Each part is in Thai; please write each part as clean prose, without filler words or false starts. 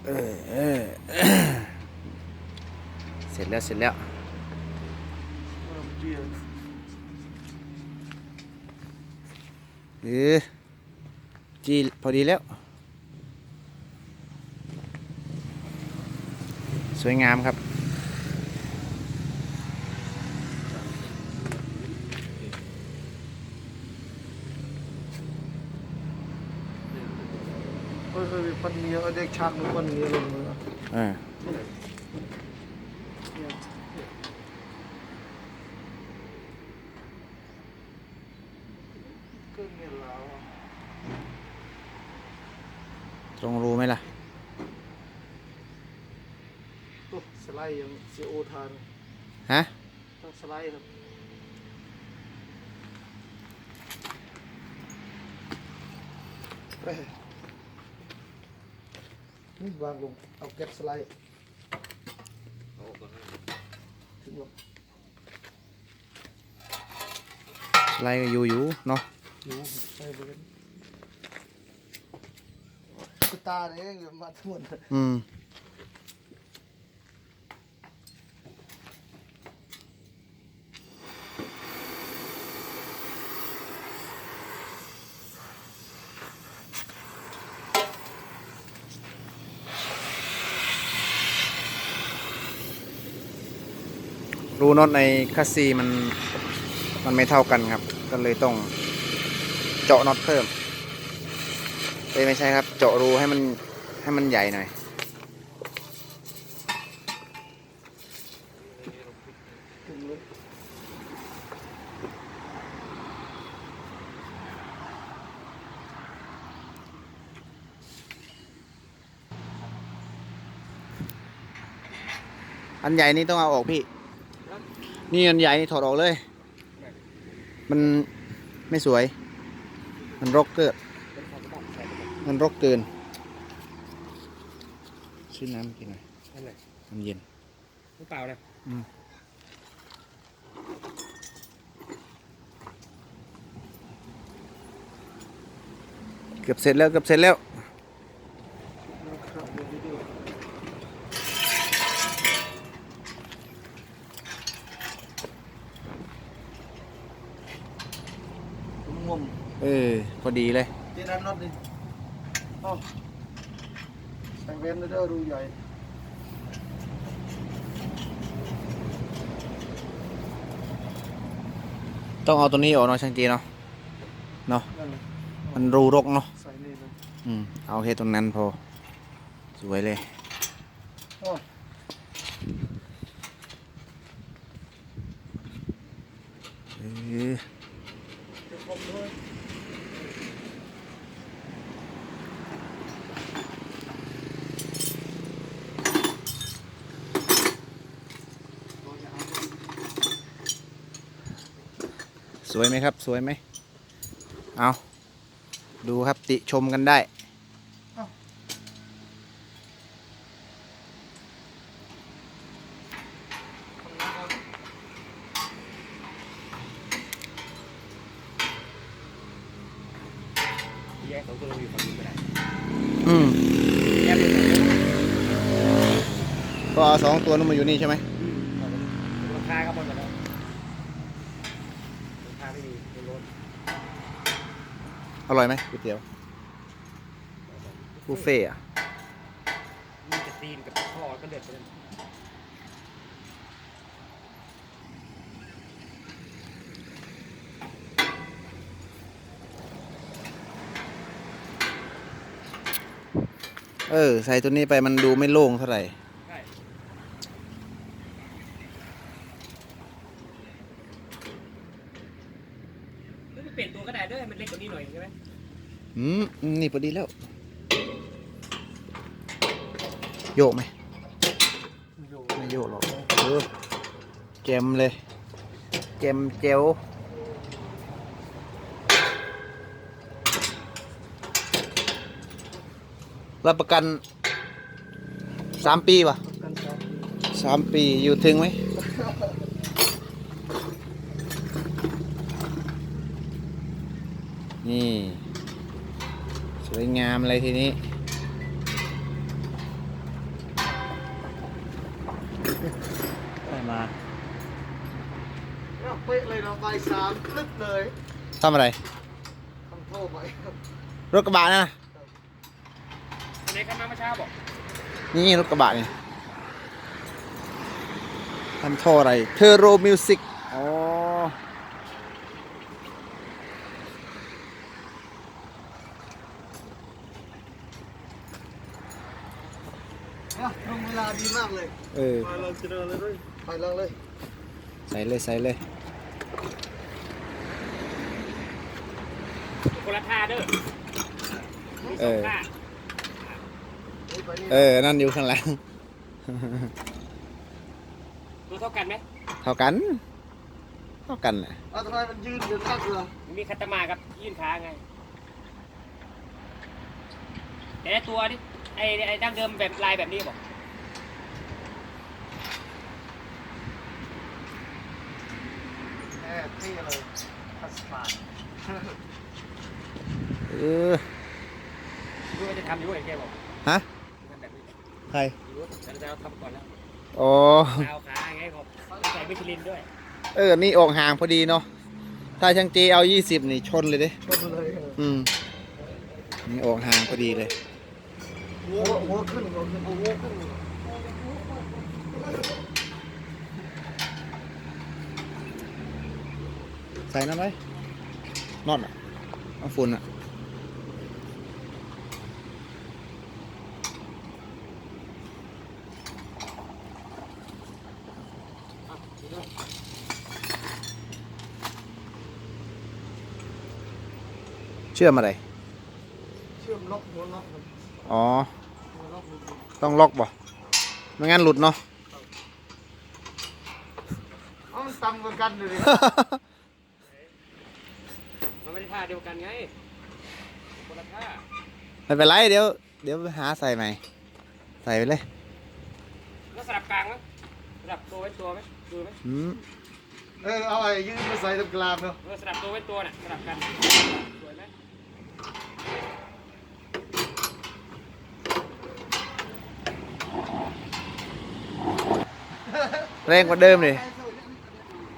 เออเออเสร็จแล้วเสร็จแล้วจีพอดีแล้วสวยงามครับเคยปันเนียเด็กชักหรือปันเนียลงมือก็เงี้ยแล้วตรงรูไหมล่ะสไลด์ยังเสียโอทานฮะต้องสไลด์ครับนี่วางลงเอาเก็บสไลด์ถึงลงไล่ก็อยู่เนาะอยู่ใช่เลยกุตาเนี่ยอยู่มาทั้งหมดรูน็อตในคัสซีมันไม่เท่ากันครับก็เลยต้องเจาะน็อตเพิ่มไม่ใช่ครับเจาะรูให้มันใหญ่หน่อยอันใหญ่นี่ต้องเอาออกพี่นี่อันใหญ่นี่ถอดออกเลยมันไม่สวยมันรกเกินซื้อน้ำกินหน่อยน้ำเย็นน้ำเปล่านะเกือบเสร็จแล้วงมพอดีเลยเจนันน็อตดิใส่เว้นเด้อรูใหญ่ต้องเอาตัวนี้ออกเนาะช่างจีเนาะมันรูรกเนาะใส่นี่เลย เอาแค่ตรงนั้นพอสวยเลยสวยไหมครับสวยไหมเอาดูครับติชมกันได้แยกสองตัวเราอยู่ฝั่งนี้ไม่ได้แยกก็เอา2 ตัวนู้นมาอยู่นี่ใช่ไหมราคาก็หมดแล้วราคาไม่ดีเป็นรถอร่อยไหมก๋วยเตี๋ยวบุฟเฟ่อะมีกระตีนกับข้อก็เด็ดไปเลยใส่ตัวนี้ไปมันดูไม่โล่งเท่าไหร่เปลี่ยนตัวก็ได้ด้วยมันเล็กกว่านี้หน่อยใช่ไหมนี่พอดีแล้วโยกไหมไม่โยกหรอกแจมเลยแจมเจลรับประกัน3 ปีป่ะ3 ปีอยู่ถึงไหมนี่สวยงามเลยทีนี้ เป๊ะเลยนะใบสามคลึกเลย ทำอะไร ทำโทษไป รถกระบะนะ อันไหนกันมาเมื่อเช้าบอก นี่รถกระบะนี่ทำท่ออะไรเทอร์โรมิวสิกอ๋อ นะตรงเวลาดีมากเลย เออ ไปเราจะเดินเลยด้วยไปเราเลย ใส่เลยใส่เลย คนละท่าเด้อ เออ ท่า ไปนี่ เออ นั่นอยู่ข้างหลัง ตัวเท่ากันไหม เท่ากัน เท่ากันแหละ เอาทำไมมันยืนอยู่ข้างเรือ มันมีคัตมากับยื่นขาไงแต่ละตัวนี่ไอ้ดั้งเดิมแบบลายแบบนี้บอก แหมเท่เลยพัสปาร์ เออ รู้ว่าจะทำอยู่ไอ้แกบอก ฮะ ทำแบบนี้ ใคร รู้แต่เราทำก่อนแล้ว โอ้ เอาขาไงผมใส่มิชลินด้วย เออ นี่ออกห่างพอดีเนาะ ถ้าช่างเจเอา 20 นี่ชนเลยดิ ชนเลย อืม นี่ออกห่างพอดีเลย หัวขึ้นหัวขึ้นหัวขึ้น ใส่นั่นไว้นอดอ่ะเอาฝุ่นอ่ะ เชื่อมอะไร เชื่อมล็อกหัวล็อก อ๋อ หัวล็อก ต้องล็อกบ่ไม่งั้นหลุดเนาะ เอามันต่ำกว่ากันเลย มันไม่ได้ท่าเดียวกันไงคนละท่า ไม่เป็นไรเดี๋ยวหาใส่ใหม่ ใส่ไปเลย แล้วสลับกลางไหมสลับตัวไว้ตัวไหมดูไหม อืม เอาไอ้ยืนมาใส่ตรงกลางเนาะ สลับตัวไว้ตัวน่ะสลับกันสวยไหม แรงกว่าเดิมเลย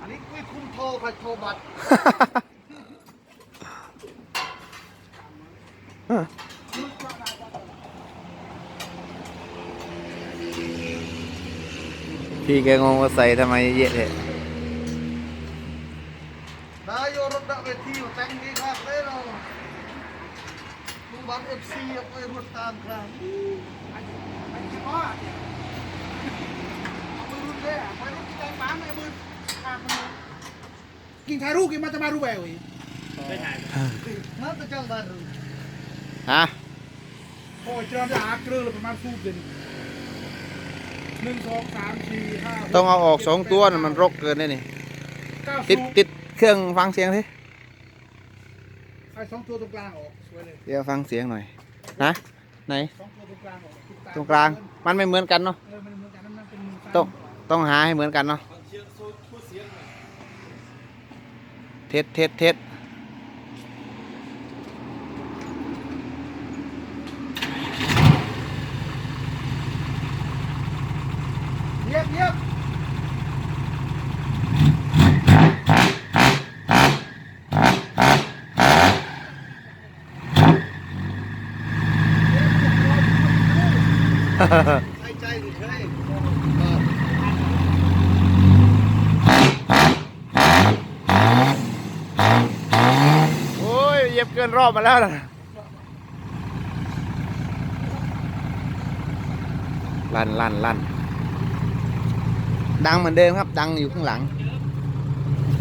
อันนี้ไม่คุ้มโทรใครโทรบัตร พี่แกงงว่าใส่ทำไมเยอะเถอะ นายโยรถดักเวทีแต่งดีครับเลยเราลุงบัตรเอฟซีไปรถตามครับอันนี้ว่าเอาไปรุ่นแรกไปรถแต่งบ้านไอ้มือขาดมือ กินทารุกินมาจะมารูแววอีก ไม่ถ่าย นั่นจะจังบ้านรุ่น ฮะ โอ้ยเจอจะหาเกลือเลยประมาณสูบเดิน1 2 3 4 5 ต้องเอาออก2 ตัวน่ะมันรกเกินได้นี่ 9 ติดติดเครื่องฟังเสียงสิ ไอ้2 ตัวตรงกลางออกสวยเลย เดี๋ยวฟังเสียงหน่อยนะไหน 2 ตัวตรงกลางออก ตรงกลางมันไม่เหมือนกันเนาะ มันเหมือนกันนั่นเป็นมือ ต้องหาให้เหมือนกันเนาะเทส เงียบเงียบ ใช่ใจดิใช่ โอ้ยเหยียบเกินรอบมาแล้วนะลั่นดังเหมือนเดิมครับ ดังอยู่ข้างหลัง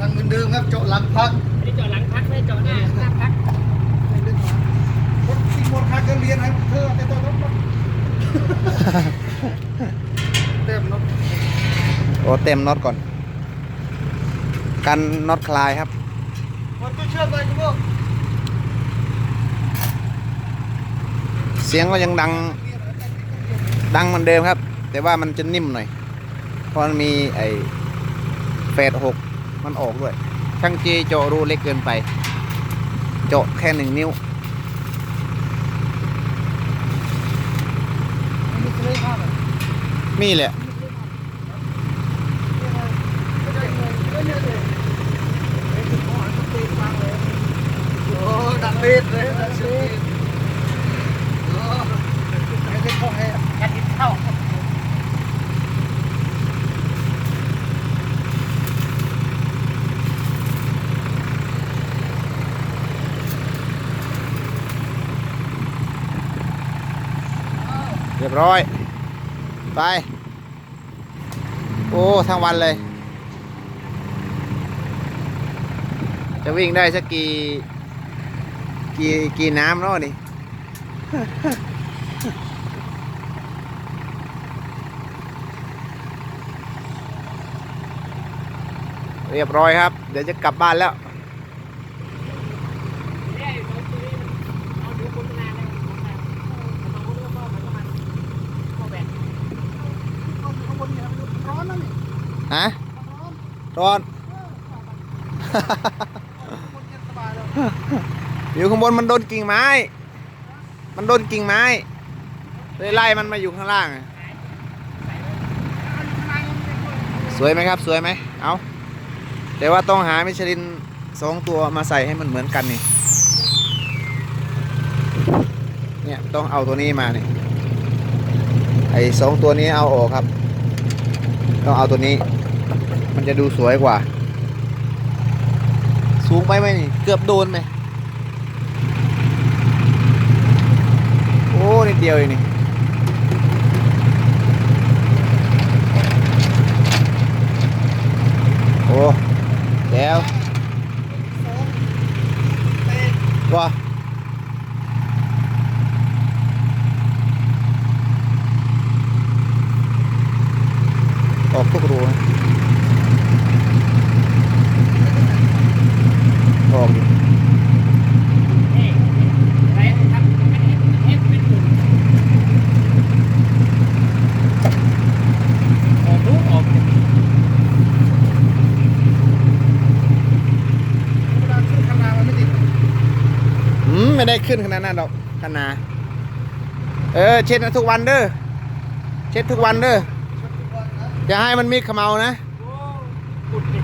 ตั้งเหมือนเดิมครับเจาะหลังพัก อันนี้เจาะหลังพักไม่เจาะหน้าพัก คนที่หมดค่าเกินเรียนให้เธอแต่ตัวรถ เต็มรถ โอ้เต็มน็อตก่อน กันน็อตคลายครับ มันก็เชื่อมไปคุณพ่อ เสียงก็ยังดังเหมือนเดิมครับ แต่ว่ามันจะนิ่มหน่อย เพราะมันมีไอ้เฟส6มันออกด้วย ช่างเจเจาะรูเล็กเกินไป เจาะแค่1 นิ้ว มันไม่เลยครับ มีแหละ ไม่ได้เงินไม่ได้เลย เป็ดเลยนะเสียเป็ดไม่ได้ข้อแห้ แค่ทิ้งเข้า เรียบร้อย ไป โอ้ ทั้งวันเลย จะวิ่งได้สักกี่น้ำเนาะนี่ เรียบร้อยครับ เดี๋ยวจะกลับบ้านแล้ว เนี่ยตัวนี้เอาดูคนนานเลยมันก็เริ่มว่ามันก็มันเข้าแบน ข้างบนเนี่ยร้อนนะนี่ ฮะ ร้อน ร้อน คนเย็นสบายแล้ว อยู่ข้างบนมันโดนกิ่งไม้ มันโดนกิ่งไม้เลยไล่มันมาอยู่ข้างล่าง สวยไหมครับ สวยไหม เอาแต่ว่าต้องหามิชลิน2 ตัวมาใส่ให้มันเหมือนกันนี่ เนี่ยต้องเอาตัวนี้มานี่ ไอ้2 ตัวนี้เอาออกครับ ต้องเอาตัวนี้ มันจะดูสวยกว่า สูงไปไหมนี่ เกือบโดนไหม โอ้นิดเดียวเองนี่ โอ้แล้ว เป็ด ว่าออกทุกรูนะออกดิ นี่อะไรทำเป็นเอฟเป็นหุ่นออกรู้ออก เวลาขึ้นข้างหน้ามันไม่ติด ไม่ได้ขึ้นขนาดนั้นหรอกขนาดเช็ดทุกวันเด้อ เช็ดทุกวันเด้อ ทุกวันนะ อย่าให้มันมีเขมเอานะ โอ้ขุดเลย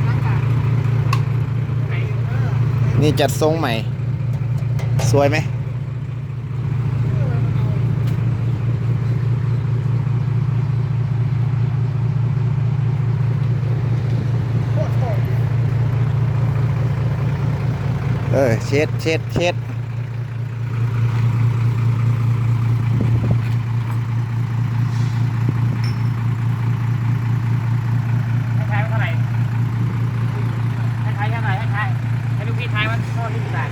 น้ำตาลไหน นี่จัดทรงใหม่ สวยไหม โคตรโหด เช็ดเช็ดเช็ด ให้ทายว่าเท่าไหร่ให้ทายเท่าไหร่ให้ทายให้ลูกพี่ทายว่าข้อที่กี่บาท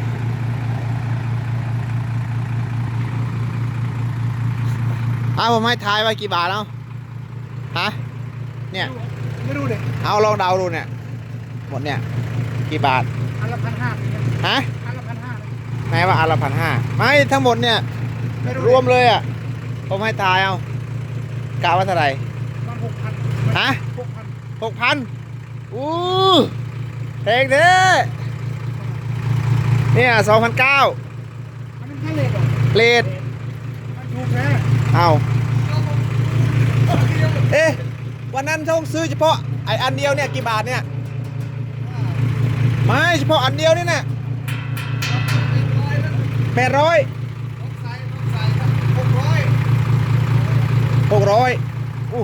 ผมให้ทายว่ากี่บาทแล้วฮะ เนี่ย ไม่รู้เลย เอาลองเดาดูเนี่ย หมดเนี่ย กี่บาท อันละ1,500 ฮะ อันละ1,500 แม้ว่าอันละ1,500ไม่ทั้งหมดเนี่ย ไม่รู้ รวมเลยอ่ะ ผมให้ทายเอากะว่าเท่าไหร่ มัน6,000 ฮะ 6,000 6,000อู้แพงเด้อเนี่ย2,900 อันนั้นแค่เลทเหรอ เลท มันถูกแค่ เอาเอ๊ะ วันนั้นต้องซื้อเฉพาะไอ้อันเดียวเนี่ยกี่บาทเนี่ย ไม่เฉพาะอันเดียวนี่นะ800 600อู้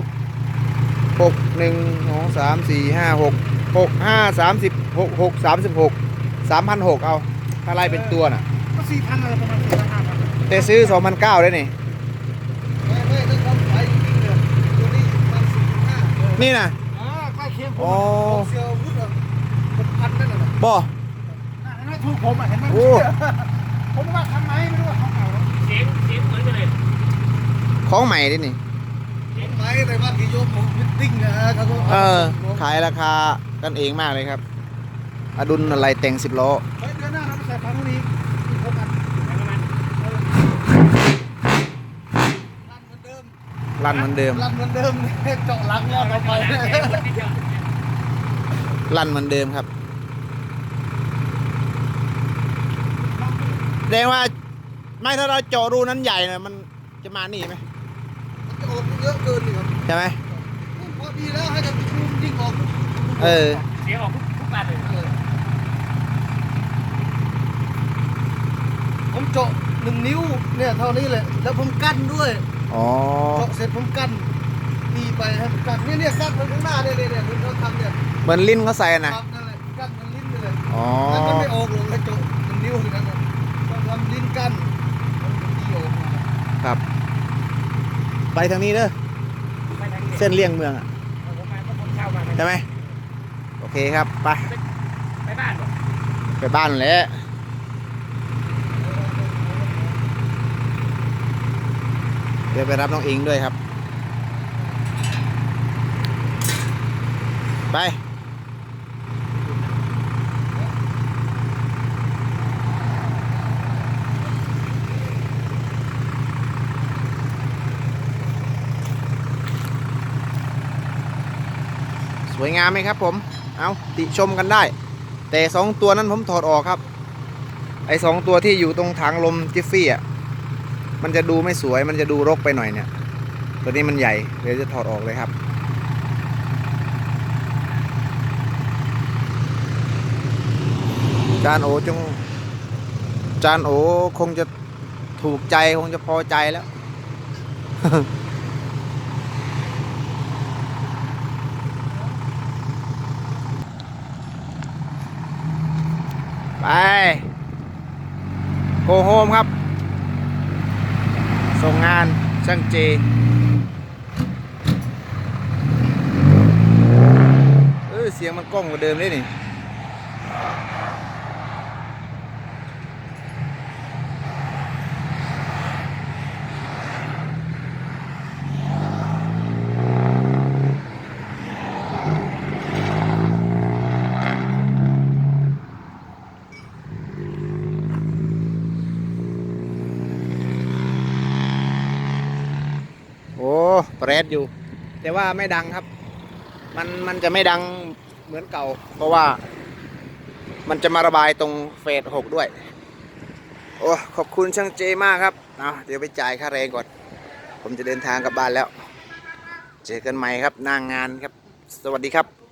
6 1 2 3 4 5 6 6 5 30 6 6 36 3,600เอาถ้าไล่เป็นตัวน่ะ ก็4,000อะไรประมาณ4,500 แต่ซื้อ 2,900ได้นี่ ไม่ต้องทำไปจริงๆเลยตัวนี้มัน4,500 นี่นะ ใกล้เคียงผ อ๋อ มเซียววุฒิ6,000นั่นแหละ บ่ เห็นไหมถูกผมเห็นไหม โอ้ ผมว่าทำไมไม่รู้ว่าของเก่า เสียงเหมือนกันเลย ของใหม่ดินี่ ไม้แต่ว่ากิโยมผมมิตติ้งนะครับ ขายราคากันเองมากเลยครับ อดุลอะไรแต่ง10 ล้อ เฮ้ยเดือนหน้าเราไปใส่ฟันนี้อีก6,000 ประมาณ ลั่นเหมือนเดิม ลั่นเหมือนเดิม ลั่นเหมือนเดิมเจาะหลังเนี่ยต่อไป ลั่นเหมือนเดิมครับแสดงว่าไม่ถ้าเราเจาะรูนั้นใหญ่นะมันจะมานี่ไหม มันจะออกเยอะเกินนี่ครับ ใช่ไหม พอดีแล้วให้กับชูมยิ่งออก เออ เสียงออกทุกบ้านเลย ผมเจาะ1 นิ้วเนี่ยเท่านี้เลยแล้วผมกั้นด้วย อ๋อ เจาะเสร็จผมกั้นตีไปให้มันกั้นเนี่ยกั้นมันข้างหน้าเนี่ยที่เขาทำเนี่ย เหมือนลิ้นเขาใส่นะ ครับนั่นแหละกั้นมันลิ้นไปเลย อ๋อ แล้วมันไม่ออกหรอกกระจก1 นิ้วอย่างนั้นน่ะต้องทำลิ้นกั้นมันถึงดีออกมา ครับ ไปทางนี้เด้อ ไปทางนี้ เส้นเลี่ยงเมืองอะ ผมมาก็ผมเช่ามา ใช่ไหมโอเคครับ ไป ไปบ้านบ่ ไปบ้านแหล้วเดี๋ยวไปรับน้องอิงด้วยครับ ไป สวยงามไหมครับผม เอาติชมกันได้ แต่2 ตัวนั้นผมถอดออกครับ ไอ้2 ตัวที่อยู่ตรงถังลมจิฟฟี่อ่ะ มันจะดูไม่สวย มันจะดูรกไปหน่อยเนี่ย ตัวนี้มันใหญ่เดี๋ยวจะถอดออกเลยครับ จานโอคงจะถูกใจคงจะพอใจแล้ว ไปโกโฮมครับ ส่งงานช่างเจเสียงมันก้องกว่าเดิมเลยนี่โอ้เปรตอยู่ แต่ว่าไม่ดังครับ มันจะไม่ดังเหมือนเก่า เพราะว่ามันจะมาระบายตรงเฟส 6ด้วยโอ้ขอบคุณช่างเจมากครับเอาเดี๋ยวไปจ่ายค่าแรงก่อน ผมจะเดินทางกลับบ้านแล้ว เจอกันใหม่ครับหน้างานครับ สวัสดีครับ